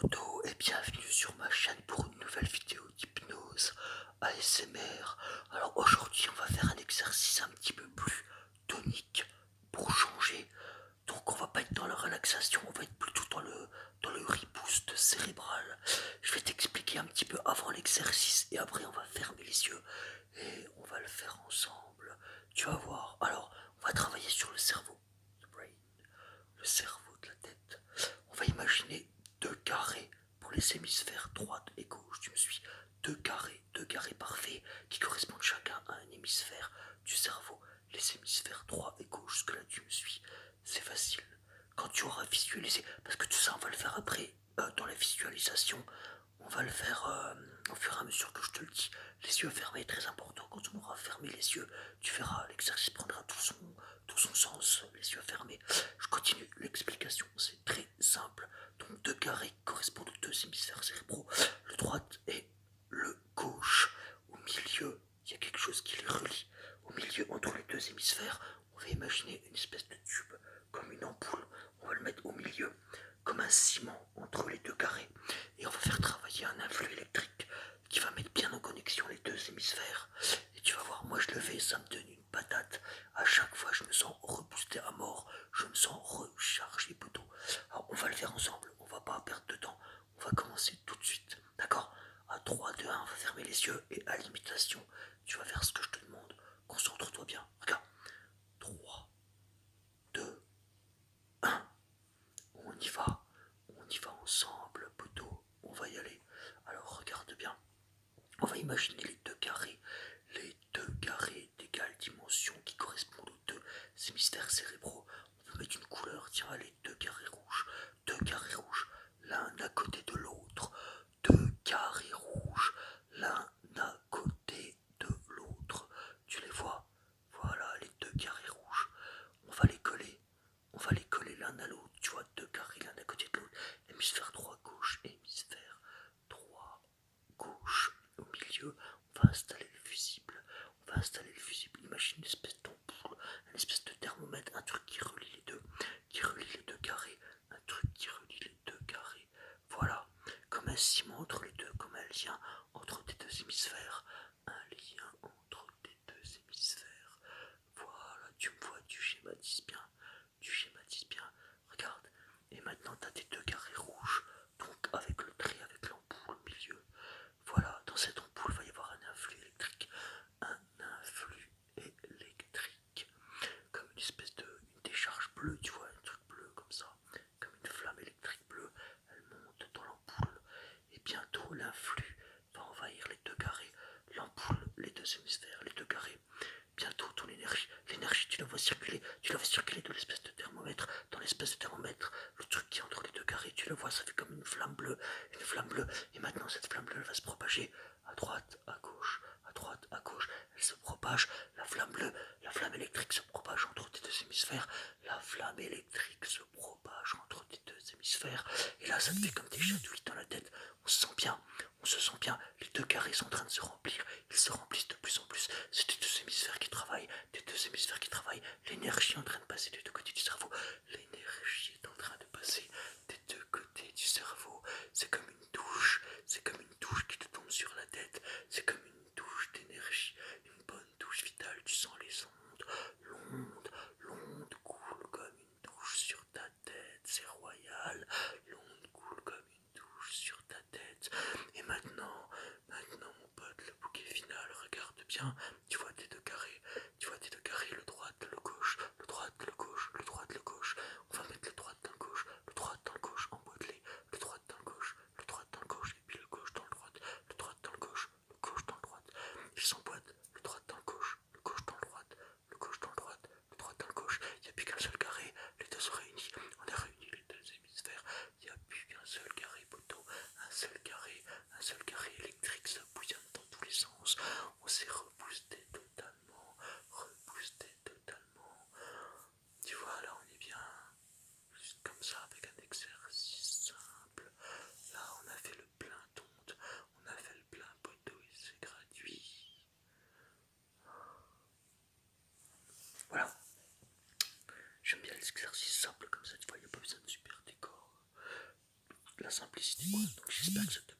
potos et bienvenue sur ma chaîne pour une nouvelle vidéo d'hypnose ASMR. Alors aujourd'hui on va faire un exercice un petit peu plus tonique pour changer. Donc on va pas être dans la relaxation, on va être plutôt dans le reboost cérébral. Je vais t'expliquer un petit peu avant l'exercice et après on va fermer les yeux et on va le faire ensemble. Tu vas voir. Alors on va travailler sur le cerveau, le brain, le cerveau de la tête. On va imaginer deux carrés pour les hémisphères droite et gauche. Tu me suis? Deux carrés parfaits qui correspondent chacun à un hémisphère du cerveau. Les hémisphères droit et gauche, ce que là tu me suis, c'est facile. Quand tu auras visualisé, parce que tout ça on va le faire après, dans la visualisation, on va le faire au fur et à mesure que je te le dis. Les yeux fermés, très important. Quand on aura fermé les yeux, tu verras, l'exercice prendra tout son sens, les yeux fermés. Je continue l'explication, c'est très simple. Donc deux carrés correspondent aux deux hémisphères cérébraux, le droit et le gauche. Au milieu, il y a quelque chose qui les relie. Au milieu, entre les deux hémisphères, on va imaginer une espèce de tube, comme une ampoule. On va le mettre au milieu, comme un ciment entre les deux carrés. Et on va faire travailler un influx électrique qui va mettre bien en connexion les deux hémisphères. Et tu vas voir, moi je le fais, ça me donne une patate. À chaque fois, je me sens reboosté à mort. Je me sens rechargé plutôt. Alors, on va le faire ensemble. On va pas perdre de temps. On va commencer tout de suite. D'accord? À 3, 2, 1, on va fermer les yeux. Et à l'imitation, tu vas faire ce que je te demande. Concentre-toi bien. Regarde. 3, 2, 1. On y va. On y va ensemble, poteau. On va y aller. Alors, regarde bien. On va imaginer les deux carrés d'égale dimension qui correspondent aux deux hémisphères cérébraux. On peut mettre une couleur, tiens, allez, deux carrés rouges, l'un à côté de l'autre, deux carrés rouges, l'un à côté de l'autre. Tu les vois? Voilà, les deux carrés rouges. On va les coller l'un à l'autre, tu vois, deux carrés l'un à côté de l'autre, hémisphère droit gauche, hémisphère droit gauche. Au milieu, on va installer le fusible. Imagine une espèce d'ampoule, une espèce de thermomètre, un truc qui relie les deux carrés, un truc qui relie les deux carrés. Voilà, comme un ciment entre les deux, comme un lien entre tes deux hémisphères. Un lien entre tes deux hémisphères. Voilà, tu me vois, tu schématises bien. Regarde, et maintenant tu as tes deux carrés rouges, donc avec le trait, avec l'ampoule au milieu. Voilà, dans cette ampoule, il va y avoir un influx électrique. Un influx électrique. Comme une espèce une décharge bleue, tu vois, un truc bleu comme ça. Comme une flamme électrique bleue. Elle monte dans l'ampoule. Et bientôt, l'influx va envahir les deux carrés. L'ampoule, les deux hémisphères, les deux carrés. Bientôt, ton l'énergie, tu la vois circuler de l'espèce de thermomètre dans l'espèce de thermomètre. Le truc qui est entre les deux carrés, tu le vois, ça fait comme une flamme bleue. Et maintenant, cette flamme bleue, elle va se propager à droite, à gauche, à droite, à gauche. Elle se propage, la flamme bleue, la flamme électrique se propage entre tes deux hémisphères. La flamme électrique se propage entre tes deux hémisphères. Et là, ça te fait comme des chatouilles dans la tête. On se sent bien, on se sent bien. Les deux carrés sont en train de se remplir. Ils se remplissent de plus en plus. C'est tes deux hémisphères qui travaillent. L'énergie est en train de passer des deux côtés du cerveau. L'énergie est en train de passer des deux côtés du cerveau. C'est comme une douche. C'est comme une douche qui te tombe sur la tête. C'est comme une douche d'énergie. Une bonne douche vitale. Tu sens les ondes. L'onde coule comme une douche sur ta tête. C'est royal. L'onde coule comme une douche sur ta tête. Et maintenant, mon pote, le bouquet final, regarde bien. Tu vois tes deux carrés. Le droit, le gauche, le droit, le gauche, le droit, le gauche. On va mettre le droit dans le gauche, emboîtelé. Le droit dans le gauche, et puis le gauche dans le droit, le droit dans le gauche dans le droit. Ils s'emboîtent, le droit dans le gauche dans le droit, le gauche dans le droit, le droit dans le gauche. Il n'y a plus qu'un seul carré, les deux sont réunis. On a réuni les deux hémisphères. Il n'y a plus qu'un seul carré poteau, un seul carré électrique, ça bouillonne dans tous les sens. On s'est reboosté simplicité quoi. Donc j'espère que ça te